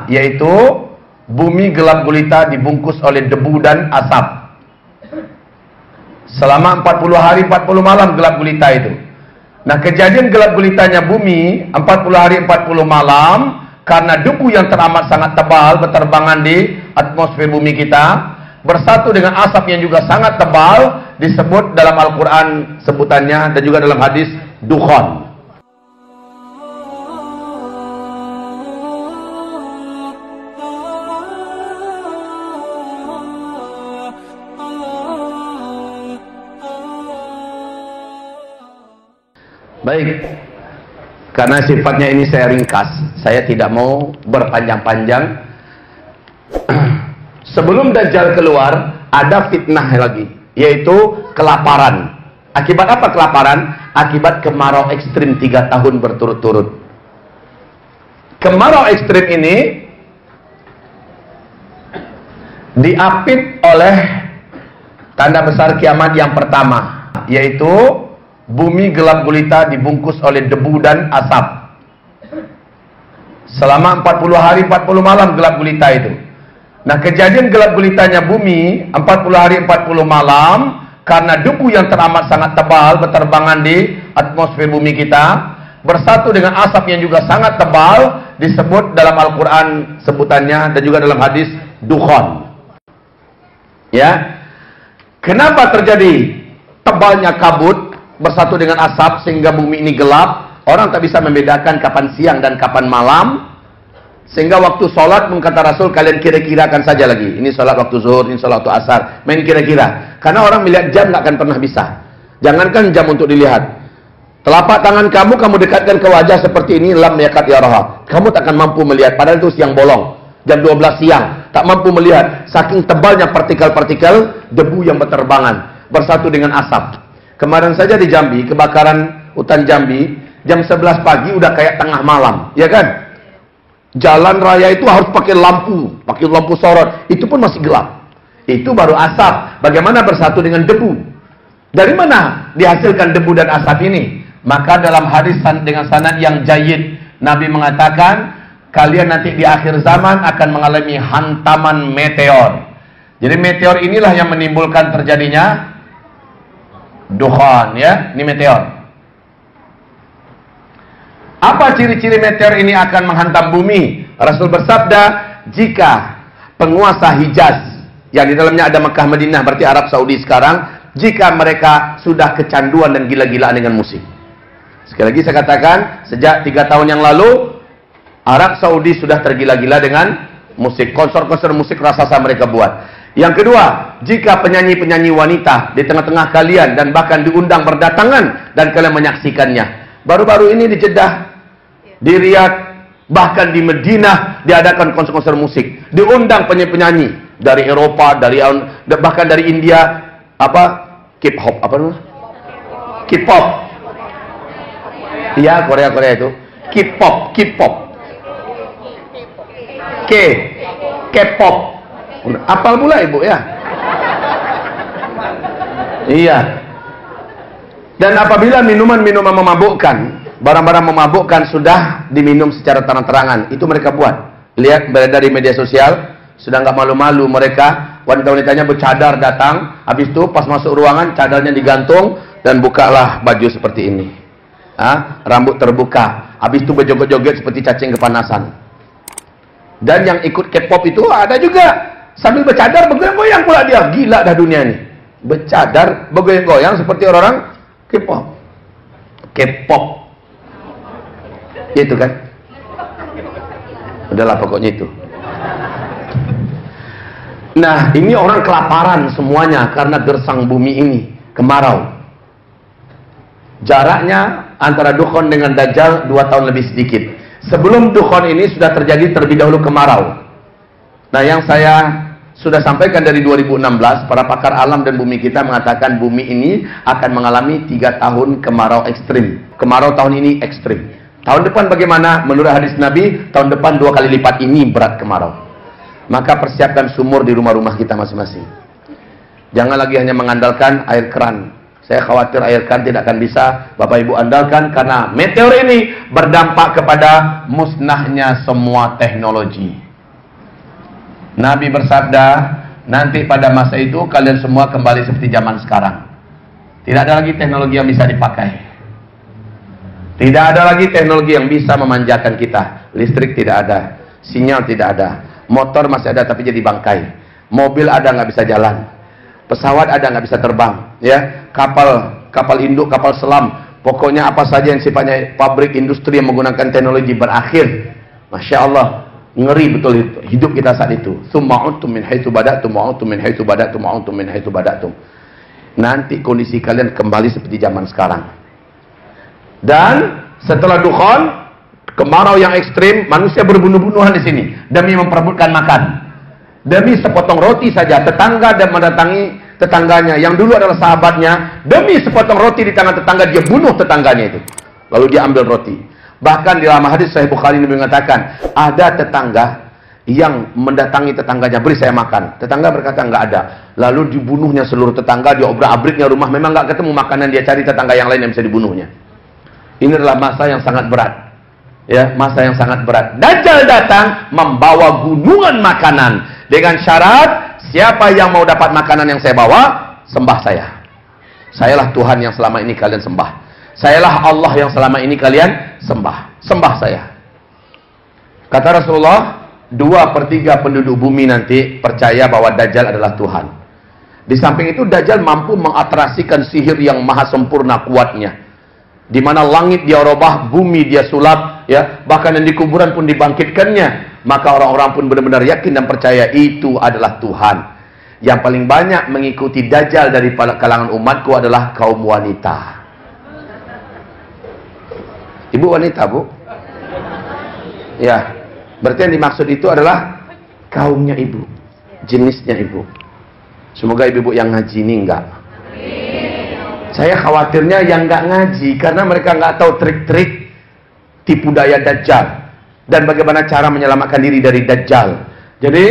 pertama, yaitu bumi gelap gulita dibungkus oleh debu dan asap. Selama 40 hari 40 malam gelap gulita itu. Nah, kejadian gelap gulitanya bumi 40 hari 40 malam karena debu yang teramat sangat tebal berterbangan di atmosfer bumi kita bersatu dengan asap yang juga sangat tebal, disebut dalam Al-Quran sebutannya dan juga dalam hadis dukhan. Baik, karena sifatnya ini saya ringkas, saya tidak mau berpanjang-panjang. Sebelum Dajjal keluar, ada fitnah lagi, yaitu kelaparan. Akibat apa kelaparan? Akibat kemarau ekstrim 3 tahun berturut-turut. Kemarau ekstrim ini diapit oleh tanda besar kiamat yang pertama, yaitu bumi gelap gulita dibungkus oleh debu dan asap. Selama 40 hari 40 malam gelap gulita itu. Nah, kejadian gelap gulitanya bumi 40 hari 40 malam karena debu yang teramat sangat tebal berterbangan di atmosfer bumi kita bersatu dengan asap yang juga sangat tebal, disebut dalam Al-Quran sebutannya dan juga dalam hadis dukhan. Ya, kenapa terjadi tebalnya kabut bersatu dengan asap sehingga bumi ini gelap? Orang tak bisa membedakan kapan siang dan kapan malam, sehingga waktu sholat kata Rasul, kalian kira-kirakan saja lagi. Ini sholat waktu zuhur, ini sholat waktu asar. Main kira-kira. Karena orang melihat jam nggak akan pernah bisa. Jangankan jam untuk dilihat. Telapak tangan kamu dekatkan ke wajah seperti ini, lam yakat yaraha. Kamu tak akan mampu melihat. Padahal itu siang bolong. Jam 12 siang. Tak mampu melihat. Saking tebalnya partikel-partikel debu yang berterbangan. Bersatu dengan asap. Kemarin saja di Jambi, kebakaran hutan Jambi, jam 11 pagi udah kayak tengah malam. Ya kan? Jalan raya itu harus pakai lampu sorot. Itu pun masih gelap. Itu baru asap. Bagaimana bersatu dengan debu? Dari mana dihasilkan debu dan asap ini? Maka dalam hadis dengan sanad yang jayyid, Nabi mengatakan, kalian nanti di akhir zaman akan mengalami hantaman meteor. Jadi meteor inilah yang menimbulkan terjadinya dukhan, ya. Ini meteor. Apa ciri-ciri meteor ini akan menghantam bumi? Rasul bersabda, jika penguasa Hijaz, yang di dalamnya ada Mekah, Madinah, berarti Arab Saudi sekarang, jika mereka sudah kecanduan dan gila-gilaan dengan musik. Sekali lagi saya katakan, sejak 3 tahun yang lalu, Arab Saudi sudah tergila-gila dengan musik. Konser-konser musik raksasa mereka buat. Yang kedua, jika penyanyi-penyanyi wanita di tengah-tengah kalian dan bahkan diundang berdatangan dan kalian menyaksikannya. Baru-baru ini di Jeddah, di Riyadh, bahkan di Madinah diadakan konser-konser musik. Diundang penyanyi-penyanyi dari Eropa, bahkan dari India, K-pop, K-pop. Iya, Korea itu. K-pop. K-pop. Apal pula ibu ya? Iya. Dan apabila minuman-minuman memabukkan, barang-barang memabukkan sudah diminum secara terang-terangan, itu mereka buat. Lihat beredar di media sosial, sudah nggak malu-malu mereka, wanita-wanitanya bercadar datang, habis itu pas masuk ruangan cadarnya digantung dan bukalah baju seperti ini. Rambut terbuka, habis itu berjoget-joget seperti cacing kepanasan. Dan yang ikut K-pop itu ada juga. Sambil bercadar bergoyang-goyang pula dia. Gila dah dunia ini. Bercadar bergoyang-goyang seperti orang K-pop. Itu kan. Udahlah pokoknya itu. Nah, ini orang kelaparan semuanya karena gersang bumi ini, kemarau. Jaraknya antara dukhan dengan Dajjal 2 tahun lebih sedikit. Sebelum dukhan ini sudah terjadi terlebih dahulu kemarau. Nah, yang saya sudah sampaikan dari 2016, para pakar alam dan bumi kita mengatakan bumi ini akan mengalami 3 tahun kemarau ekstrim. Kemarau tahun ini ekstrim. Tahun depan bagaimana? Menurut hadis Nabi, tahun depan 2 kali lipat ini berat kemarau. Maka persiapkan sumur di rumah-rumah kita masing-masing. Jangan lagi hanya mengandalkan air keran. Saya khawatir air keran tidak akan bisa Bapak Ibu andalkan karena meteor ini berdampak kepada musnahnya semua teknologi. Nabi bersabda, nanti pada masa itu kalian semua kembali seperti zaman sekarang. Tidak ada lagi teknologi yang bisa dipakai. Tidak ada lagi teknologi yang bisa memanjakan kita. Listrik tidak ada, sinyal tidak ada, motor masih ada tapi jadi bangkai. Mobil ada nggak bisa jalan, pesawat ada nggak bisa terbang, ya. Kapal induk, kapal selam, pokoknya apa saja yang sifatnya pabrik industri yang menggunakan teknologi berakhir. Masya Allah, ngeri betul hidup kita saat itu. Tsumma min haitsu bada'tum wa min haitsu bada'tum wa min haitsu bada'tum. Nanti kondisi kalian kembali seperti zaman sekarang. Dan setelah dukhon, kemarau yang ekstrim, manusia berbunuh-bunuhan di sini demi memperebutkan makan. Demi sepotong roti saja, tetangga dan mendatangi tetangganya yang dulu adalah sahabatnya, demi sepotong roti di tangan tetangga dia bunuh tetangganya itu. Lalu dia ambil roti. Bahkan di dalam hadis Sahih Bukhari ini mengatakan, ada tetangga yang mendatangi tetangganya, beri saya makan. Tetangga berkata enggak ada. Lalu dibunuhnya seluruh tetangga, dia obrak-abriknya rumah, memang enggak ketemu makanan, dia cari tetangga yang lain yang bisa dibunuhnya. Ini adalah masa yang sangat berat. Ya, masa yang sangat berat. Dajjal datang membawa gunungan makanan dengan syarat, siapa yang mau dapat makanan yang saya bawa, sembah saya. Sayalah Tuhan yang selama ini kalian sembah. Sayalah Allah yang selama ini kalian sembah. Sembah saya. Kata Rasulullah, 2/3 penduduk bumi nanti percaya bahwa Dajjal adalah Tuhan. Di samping itu Dajjal mampu mengatrasikan sihir yang maha sempurna kuatnya. Di mana langit dia robah, bumi dia sulap, ya, bahkan yang di kuburan pun dibangkitkannya. Maka orang-orang pun benar-benar yakin dan percaya itu adalah Tuhan. Yang paling banyak mengikuti Dajjal dari kalangan umatku adalah kaum wanita. Ibu wanita, Bu? Ya, berarti yang dimaksud itu adalah kaumnya ibu, jenisnya ibu. Semoga ibu-ibu yang ngaji ini enggak. Saya khawatirnya yang nggak ngaji, karena mereka nggak tahu trik-trik tipu daya Dajjal dan bagaimana cara menyelamatkan diri dari Dajjal. Jadi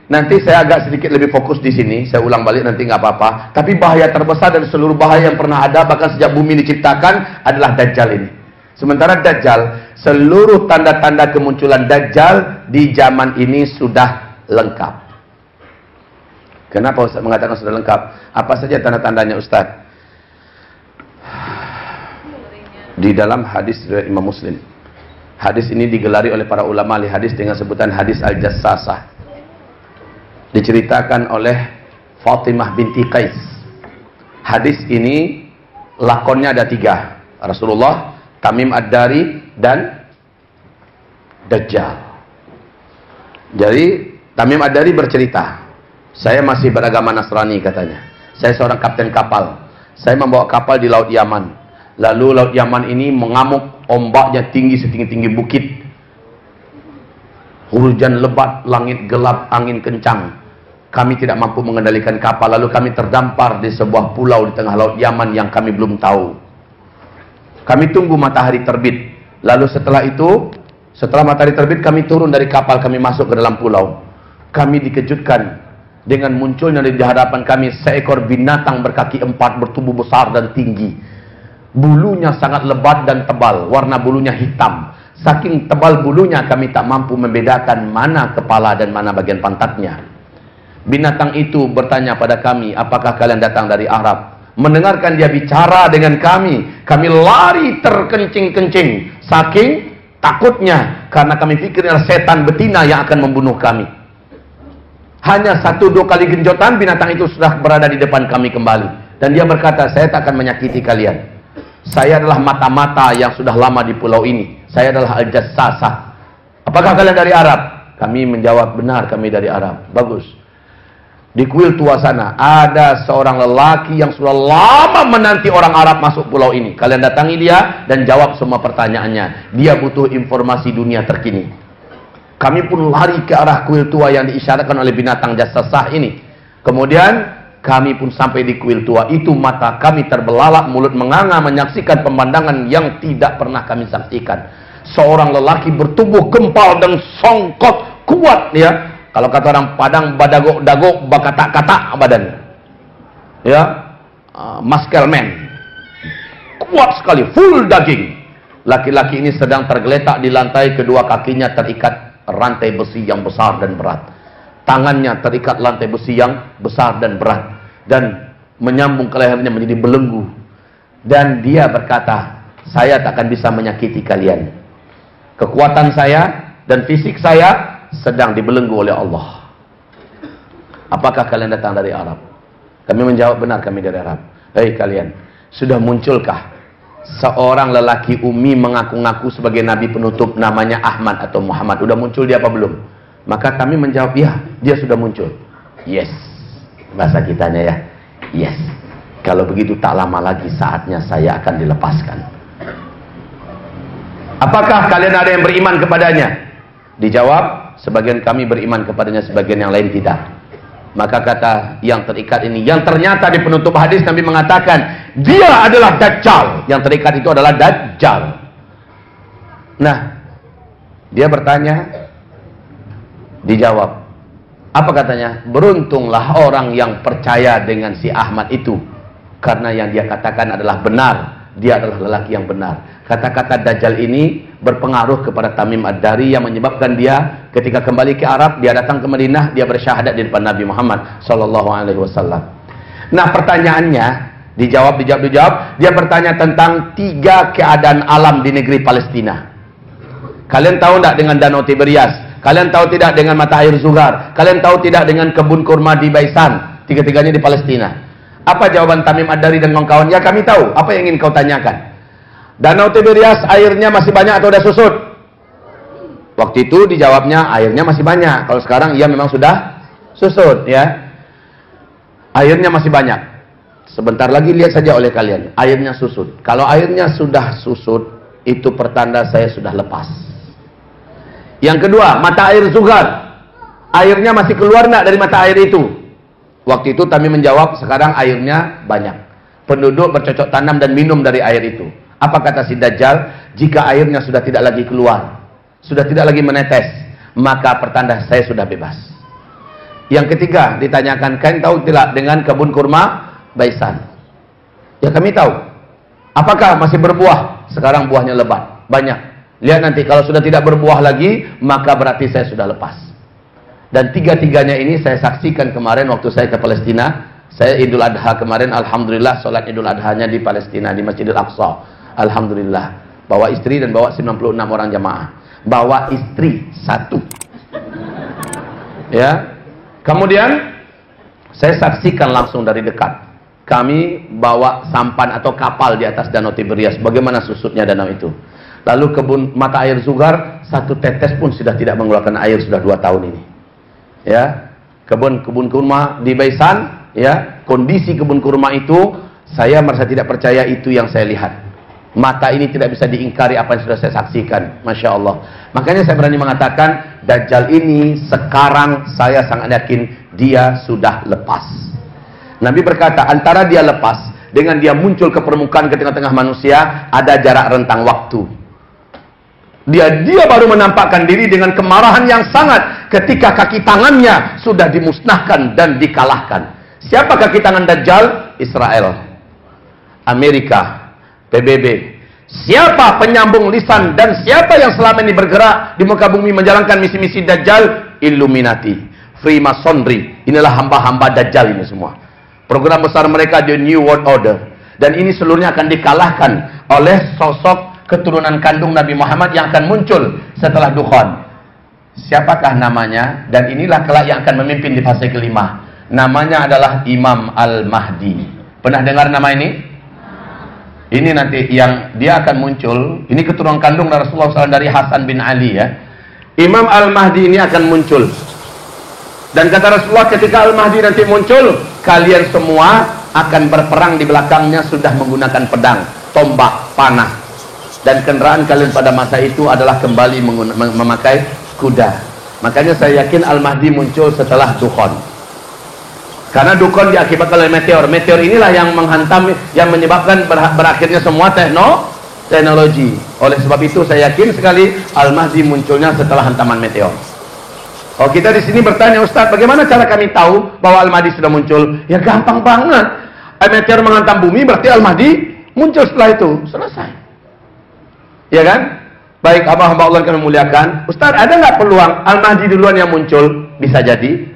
nanti saya agak sedikit lebih fokus di sini. Saya ulang balik nanti nggak apa-apa. Tapi bahaya terbesar dari seluruh bahaya yang pernah ada, bahkan sejak bumi diciptakan, adalah Dajjal ini. Sementara Dajjal, seluruh tanda-tanda kemunculan Dajjal di zaman ini sudah lengkap. Kenapa Ustaz mengatakan sudah lengkap? Apa saja tanda-tandanya Ustaz? Di dalam hadis riwayat Imam Muslim. Hadis ini digelari oleh para ulama ahli hadis dengan sebutan hadis Al-Jassasah. Diceritakan oleh Fatimah binti Qais. Hadis ini lakonnya ada 3. Rasulullah, Tamim Ad-Dari, dan Dajjal. Jadi Tamim Ad-Dari bercerita, saya masih beragama Nasrani katanya. Saya seorang kapten kapal. Saya membawa kapal di Laut Yaman. Lalu Laut Yaman ini mengamuk, ombaknya tinggi setinggi-tinggi bukit. Hujan lebat, langit gelap, angin kencang. Kami tidak mampu mengendalikan kapal. Lalu kami terdampar di sebuah pulau di tengah Laut Yaman yang kami belum tahu. Kami tunggu matahari terbit. Lalu setelah itu, setelah matahari terbit, kami turun dari kapal, kami masuk ke dalam pulau. Kami dikejutkan dengan munculnya di hadapan kami seekor binatang berkaki 4, bertubuh besar dan tinggi. Bulunya sangat lebat dan tebal, warna bulunya hitam. Saking tebal bulunya kami tak mampu membedakan mana kepala dan mana bagian pantatnya. Binatang itu bertanya pada kami, apakah kalian datang dari Arab? Mendengarkan dia bicara dengan kami lari terkencing-kencing. Saking takutnya, karena kami pikir adalah setan betina yang akan membunuh kami. Hanya 1-2 kali genjotan, binatang itu sudah berada di depan kami kembali. Dan dia berkata, saya tak akan menyakiti kalian. Saya adalah mata-mata yang sudah lama di pulau ini. Saya adalah Al-Jassasah. Apakah kalian dari Arab? Kami menjawab, benar kami dari Arab. Bagus. Di kuil tua sana, ada seorang lelaki yang sudah lama menanti orang Arab masuk pulau ini. Kalian datangi dia dan jawab semua pertanyaannya. Dia butuh informasi dunia terkini. Kami pun lari ke arah kuil tua yang diisyaratkan oleh binatang Jassasah ini. Kemudian kami pun sampai di kuil tua itu, mata kami terbelalak, mulut menganga menyaksikan pemandangan yang tidak pernah kami saksikan. Seorang lelaki bertubuh gempal dan songkot kuat, ya. Kalau kata orang Padang, badagok-dagok, bakatak-katak badannya. Ya, muscle man. Kuat sekali, full daging. Laki-laki ini sedang tergeletak di lantai, kedua kakinya terikat rantai besi yang besar dan berat. Tangannya terikat lantai besi yang besar dan berat, dan menyambung ke lehernya menjadi belenggu. Dan dia berkata, saya tak akan bisa menyakiti kalian. Kekuatan saya dan fisik saya sedang dibelenggu oleh Allah. Apakah kalian datang dari Arab? Kami menjawab, benar kami dari Arab. Hei kalian, sudah munculkah seorang lelaki Ummi mengaku-ngaku sebagai nabi penutup namanya Ahmad atau Muhammad? Udah muncul dia apa belum? Maka kami menjawab, ya, dia sudah muncul. Yes. Bahasa kitanya ya. Yes. Kalau begitu tak lama lagi saatnya saya akan dilepaskan. Apakah kalian ada yang beriman kepadanya? Dijawab, sebagian kami beriman kepadanya, sebagian yang lain tidak. Maka kata yang terikat ini, yang ternyata di penutup hadis Nabi mengatakan, dia adalah Dajjal. Yang terikat itu adalah Dajjal. Nah, dia bertanya, dijawab. Apa katanya? Beruntunglah orang yang percaya dengan si Ahmad itu. Karena yang dia katakan adalah benar. Dia adalah lelaki yang benar. Kata-kata Dajjal ini berpengaruh kepada Tamim Ad-Dari yang menyebabkan dia ketika kembali ke Arab, dia datang ke Madinah, dia bersyahadat di depan Nabi Muhammad SAW. Nah, pertanyaannya dijawab. Dia bertanya tentang 3 keadaan alam di negeri Palestina. Kalian tahu tidak dengan Danau Tiberias? Kalian tahu tidak dengan mata air Zuhar? Kalian tahu tidak dengan kebun kurma di Baisan? Tiga-tiganya di Palestina. Apa jawaban Tamim Ad-Dari dan kawan-kawan? Ya, kami tahu. Apa yang ingin kau tanyakan? Danau Tiberias airnya masih banyak atau sudah susut? Waktu itu dijawabnya airnya masih banyak. Kalau sekarang ia memang sudah susut, ya. Airnya masih banyak. Sebentar lagi lihat saja oleh kalian, airnya susut. Kalau airnya sudah susut, itu pertanda saya sudah lepas. Yang kedua, mata air Zuhar. Airnya masih keluar enggak dari mata air itu? Waktu itu kami menjawab, sekarang airnya banyak. Penduduk bercocok tanam dan minum dari air itu. Apa kata si Dajjal? Jika airnya sudah tidak lagi keluar, sudah tidak lagi menetes, maka pertanda saya sudah bebas. Yang ketiga, ditanyakan, kalian tahu tidak dengan kebun kurma Baisan? Ya, kami tahu. Apakah masih berbuah? Sekarang buahnya lebat, banyak. Lihat nanti, kalau sudah tidak berbuah lagi, maka berarti saya sudah lepas. Dan tiga-tiganya ini saya saksikan kemarin waktu saya ke Palestina. Saya Idul Adha kemarin, alhamdulillah, sholat Idul Adhanya di Palestina, di Masjidil Aqsa. Alhamdulillah. Bawa istri dan bawa 96 orang jamaah. Bawa istri 1. Ya. Kemudian saya saksikan langsung dari dekat. Kami bawa sampan atau kapal di atas Danau Tiberias. Bagaimana susutnya danau itu. Lalu kebun mata air Zuhar, 1 tetes pun sudah tidak mengeluarkan air sudah 2 tahun ini. Ya, kebun kurma di Baisan, ya, kondisi kebun kurma itu saya merasa tidak percaya itu yang saya lihat. Mata ini tidak bisa diingkari apa yang sudah saya saksikan. Masya Allah. Makanya saya berani mengatakan Dajjal ini sekarang saya sangat yakin dia sudah lepas. Nabi berkata antara dia lepas dengan dia muncul ke permukaan ke tengah-tengah manusia ada jarak rentang waktu. Dia baru menampakkan diri dengan kemarahan yang sangat ketika kaki tangannya sudah dimusnahkan dan dikalahkan. Siapa kaki tangan Dajjal? Israel, Amerika, PBB. Siapa penyambung lisan dan siapa yang selama ini bergerak di muka bumi menjalankan misi-misi Dajjal? Illuminati, Freemasonry. Inilah hamba-hamba Dajjal ini semua. Program besar mereka The New World Order. Dan ini seluruhnya akan dikalahkan oleh sosok keturunan kandung Nabi Muhammad yang akan muncul setelah Dukhan. Siapakah namanya? Dan inilah kelak yang akan memimpin di fase kelima. Namanya adalah Imam Al-Mahdi. Pernah dengar nama ini? Ini nanti yang dia akan muncul. Ini keturunan kandung Rasulullah SAW dari Hasan bin Ali, ya. Imam Al-Mahdi ini akan muncul. Dan kata Rasulullah ketika Al-Mahdi nanti muncul, kalian semua akan berperang di belakangnya sudah menggunakan pedang, tombak, panah. Dan kendaraan kalian pada masa itu adalah kembali memakai kuda. Makanya saya yakin Al-Mahdi muncul setelah Dukhan. Karena Dukhan diakibatkan oleh meteor. Meteor inilah yang menghantam, yang menyebabkan berakhirnya semua teknologi. Oleh sebab itu saya yakin sekali Al-Mahdi munculnya setelah hantaman meteor. Kalau kita di sini bertanya, Ustaz, bagaimana cara kami tahu bahwa Al-Mahdi sudah muncul? Ya gampang banget. Meteor menghantam bumi berarti Al-Mahdi muncul setelah itu. Selesai. Ya kan? Baik, hamba-hamba Allah yang kami muliakan. Ustaz, ada nggak peluang Al-Mahdi duluan yang muncul? Bisa jadi.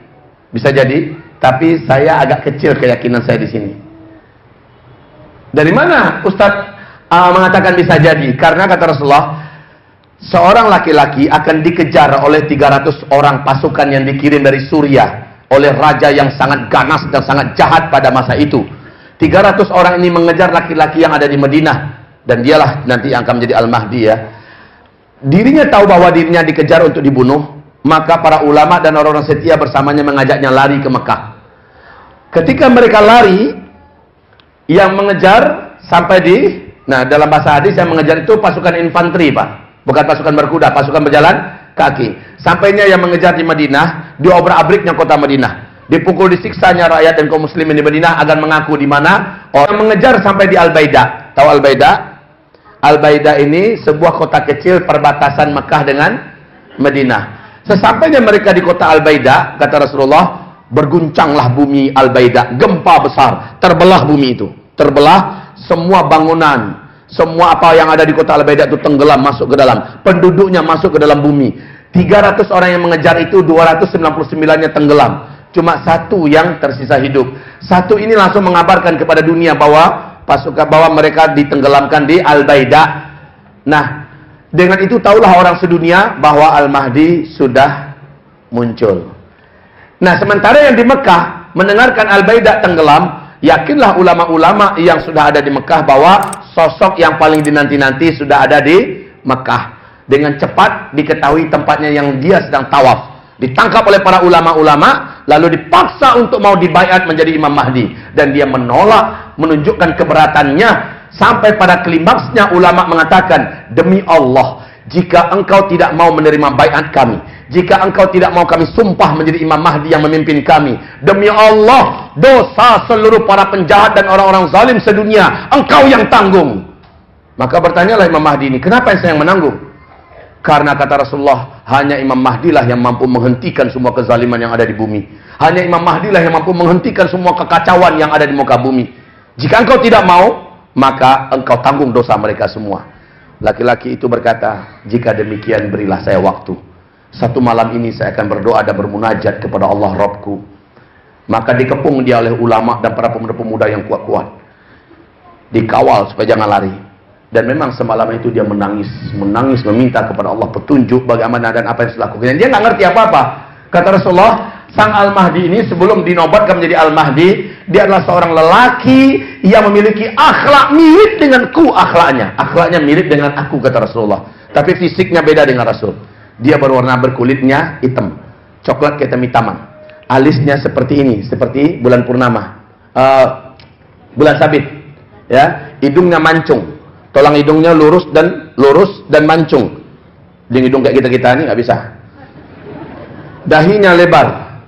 Bisa jadi, tapi saya agak kecil keyakinan saya di sini. Dari mana Ustadz mengatakan bisa jadi? Karena kata Rasulullah, seorang laki-laki akan dikejar oleh 300 orang pasukan yang dikirim dari Suriah oleh raja yang sangat ganas dan sangat jahat pada masa itu. 300 orang ini mengejar laki-laki yang ada di Madinah, dan dialah nanti yang akan menjadi Al-Mahdi ya. Dirinya tahu bahwa dirinya dikejar untuk dibunuh, maka para ulama dan orang-orang setia bersamanya mengajaknya lari ke Mekah. Ketika mereka lari, yang mengejar sampai di, nah dalam bahasa hadis yang mengejar itu pasukan infanteri Pak, bukan pasukan berkuda, pasukan berjalan kaki. Sampainya yang mengejar di Madinah, diobrak-abriknya kota Madinah, dipukul disiksanya rakyat dan kaum muslimin di Madinah agar mengaku di mana. Orang mengejar sampai di Al-Baida. Tahu Al-Baida? Al-Baida ini sebuah kota kecil perbatasan Mekah dengan Madinah. Sesampainya mereka di kota Al-Baida, kata Rasulullah, berguncanglah bumi Al-Baida, gempa besar, terbelah bumi itu, terbelah, semua bangunan, semua apa yang ada di kota Al-Baida itu tenggelam masuk ke dalam, penduduknya masuk ke dalam bumi. 300 orang yang mengejar itu, 299-nya tenggelam, cuma satu yang tersisa hidup. Satu ini langsung mengabarkan kepada dunia bahwa pasukan, bahwa mereka ditenggelamkan di Al-Baida. Nah, dengan itu tahulah orang sedunia bahwa Al-Mahdi sudah muncul. Nah, sementara yang di Mekah mendengarkan Al-Baida tenggelam, yakinlah ulama-ulama yang sudah ada di Mekah bahwa sosok yang paling dinanti-nanti sudah ada di Mekah. Dengan cepat diketahui tempatnya yang dia sedang tawaf. Ditangkap oleh para ulama-ulama, lalu dipaksa untuk mau dibaiat menjadi Imam Mahdi. Dan dia menolak, menunjukkan keberatannya. Sampai pada klimaksnya ulama mengatakan, demi Allah, jika engkau tidak mau menerima baiat kami, jika engkau tidak mau kami sumpah menjadi Imam Mahdi yang memimpin kami, demi Allah, dosa seluruh para penjahat dan orang-orang zalim sedunia, engkau yang tanggung. Maka bertanyalah Imam Mahdi ini, kenapa saya yang menanggung? Karena kata Rasulullah, hanya Imam Mahdi lah yang mampu menghentikan semua kezaliman yang ada di bumi. Hanya Imam Mahdi lah yang mampu menghentikan semua kekacauan yang ada di muka bumi. Jika engkau tidak mau, maka engkau tanggung dosa mereka semua. Laki-laki itu berkata, jika demikian berilah saya waktu. Satu malam ini saya akan berdoa dan bermunajat kepada Allah Rabbku. Maka dikepung dia oleh ulama dan para pemuda-pemuda yang kuat-kuat. Dikawal supaya jangan lari. Dan memang semalam itu dia menangis meminta kepada Allah petunjuk bagaimana dan apa yang harus dilakukan. Dia nggak ngerti apa-apa. Kata Rasulullah, sang Al-Mahdi ini sebelum dinobatkan menjadi Al-Mahdi, dia adalah seorang lelaki yang memiliki akhlak mirip denganku akhlaknya. Akhlaknya mirip dengan aku, kata Rasulullah. Tapi fisiknya beda dengan Rasul. Dia berwarna berkulitnya hitam, coklat kehitam-hitaman. Alisnya seperti ini, seperti bulan purnama, bulan sabit. Ya, hidungnya mancung. Tulang hidungnya lurus dan mancung. Hidung kayak kita ini nggak bisa. Dahinya lebar,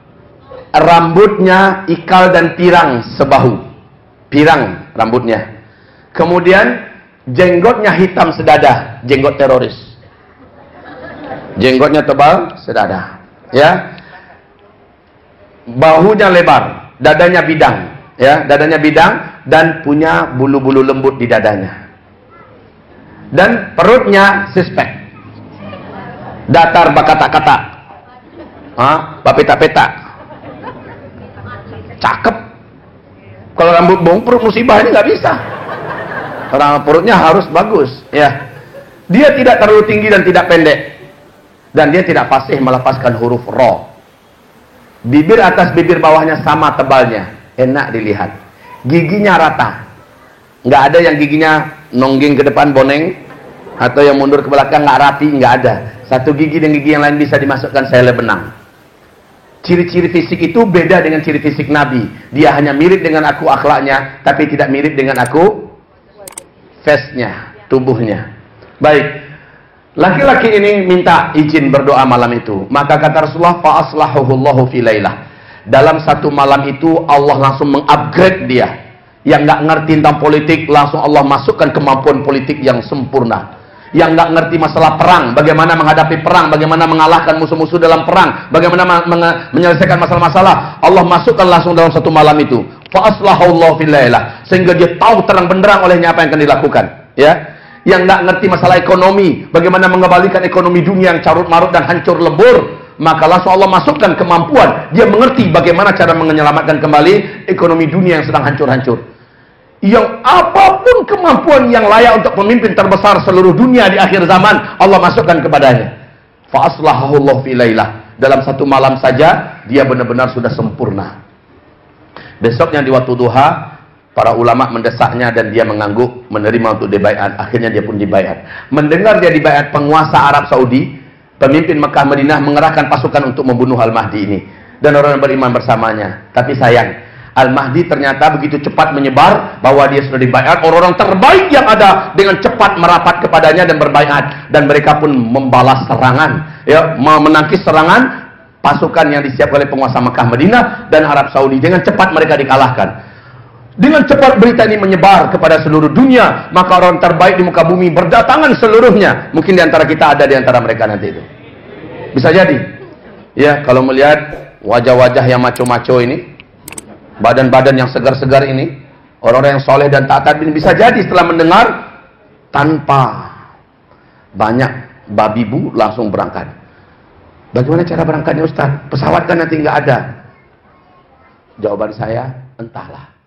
rambutnya ikal dan pirang sebahu, pirang rambutnya. Kemudian jenggotnya hitam sedada, jenggot teroris. Jenggotnya tebal sedada, ya. Bahunya lebar, dadanya bidang, ya, dadanya bidang dan punya bulu-bulu lembut di dadanya. Dan perutnya suspek, datar bakata-kata, bapeta-peta, cakep. Kalau rambut bong perut musibah ini nggak bisa. Orang perutnya harus bagus, ya. Dia tidak terlalu tinggi dan tidak pendek, dan dia tidak fasih melepaskan huruf ro. Bibir atas bibir bawahnya sama tebalnya, enak dilihat. Giginya rata, nggak ada yang giginya nongging ke depan boneng atau yang mundur ke belakang nggak rapi, nggak ada. Satu gigi dan gigi yang lain bisa dimasukkan sele benang. Ciri-ciri fisik itu beda dengan ciri fisik Nabi. Dia hanya mirip dengan aku akhlaknya, tapi tidak mirip dengan aku face-nya, tubuhnya. Baik, laki-laki ini minta izin berdoa malam itu. Maka kata Rasulullah, fa aslahuhullahu fi lailah. Dalam satu malam itu Allah langsung mengupgrade dia. Yang nggak ngerti tentang politik, langsung Allah masukkan kemampuan politik yang sempurna. Yang nggak ngerti masalah perang, bagaimana menghadapi perang, bagaimana mengalahkan musuh-musuh dalam perang, bagaimana menyelesaikan masalah-masalah, Allah masukkan langsung dalam satu malam itu. Fa aslahullahu fil lailah, sehingga dia tahu terang benderang olehnya apa yang akan dilakukan, ya. Yang nggak ngerti masalah ekonomi, bagaimana mengembalikan ekonomi dunia yang carut marut dan hancur lebur, maka langsung Allah masukkan kemampuan. Dia mengerti bagaimana cara menyelamatkan kembali ekonomi dunia yang sedang hancur-hancur. Yang apapun kemampuan yang layak untuk pemimpin terbesar seluruh dunia di akhir zaman, Allah masukkan kepadanya. Fa aslahahullah fi lailah. Dalam satu malam saja dia benar-benar sudah sempurna. Besoknya di waktu duha, para ulama mendesaknya dan dia mengangguk menerima untuk dibaiat. Akhirnya dia pun dibaiat. Mendengar dia dibaiat, penguasa Arab Saudi, pemimpin Mekah Madinah mengerahkan pasukan untuk membunuh Al-Mahdi ini dan orang yang beriman bersamanya. Tapi sayang, Al-Mahdi ternyata begitu cepat menyebar bahwa dia sudah dibaiat. Orang-orang terbaik yang ada dengan cepat merapat kepadanya dan berbaiat, dan mereka pun membalas serangan, ya, menangkis serangan pasukan yang disiapkan oleh penguasa Mekah Madinah dan Arab Saudi. Dengan cepat mereka dikalahkan. Dengan cepat berita ini menyebar kepada seluruh dunia, maka orang terbaik di muka bumi berdatangan seluruhnya. Mungkin di antara kita ada di antara mereka nanti itu. Bisa jadi. Ya, kalau melihat wajah-wajah yang maco-maco ini, badan-badan yang segar-segar ini, orang-orang yang soleh dan taat ini, bisa jadi setelah mendengar tanpa banyak babi bu langsung berangkat. Bagaimana cara berangkatnya Ustaz? Pesawat kan nanti nggak ada. Jawaban saya, entahlah.